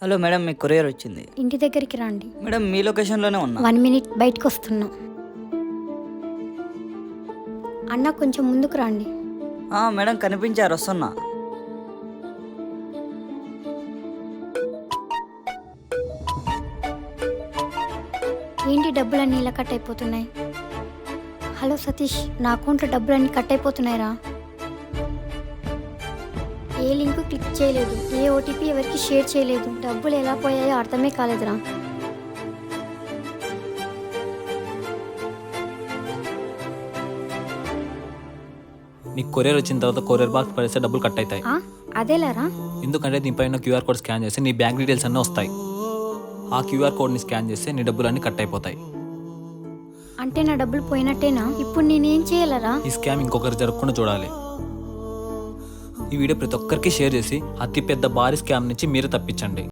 Hello madam, మీ courier వచ్చింది. ఇంటి దగ్గరికి రండి. మేడం, మీ లొకేషన్లోనే ఉన్నా. 1 మినిట్ బయటకు వస్తున్నా. అన్న కొంచెం ముందుకు రండి. మేడం కనిపించారు, వస్తున్నా. ఏంటి డబ్బులన్నీ ఇలా కట్ అయిపోతున్నాయి? హలో సతీష్, నా అకౌంట్లో డబ్బులన్నీ కట్ అయిపోతున్నాయిరా. ఏ లింక్ క్లిక్ చేయలేదు, ఏ ఓటీపీ ఎవరికి షేర్ చేయలేదు. డబ్బులు ఎలా పోయాయో అర్థమే కాలేదురా. నీకు కొరియర్ వచ్చిన తర్వాత కొరియర్ బాక్స్ పడేస్తే డబ్బులు కట్ అవుతాయి. అదేలారా? ఎందుకంటే దీనిపైన క్యూఆర్ కోడ్ స్కాన్ చేస్తే నీ బ్యాంక్ డీటెయిల్స్ అన్నీ వస్తాయి. ఆ క్యూఆర్ కోడ్ని స్కాన్ చేస్తే నీ డబ్బులు అన్నీ కట్ అయిపోతాయి. అంటే నా డబ్బులు పోయినట్టేనా? ఇప్పుడు నేనేం చేయాలరా? ఈ స్కామ్ ఇంకొకరు జరగకుండా చూడాలి. ఈ వీడియో ప్రతి ఒక్కరికి షేర్ చేసి అతి పెద్ద భారీ స్కామ్ నుంచి మీరు తప్పించండి.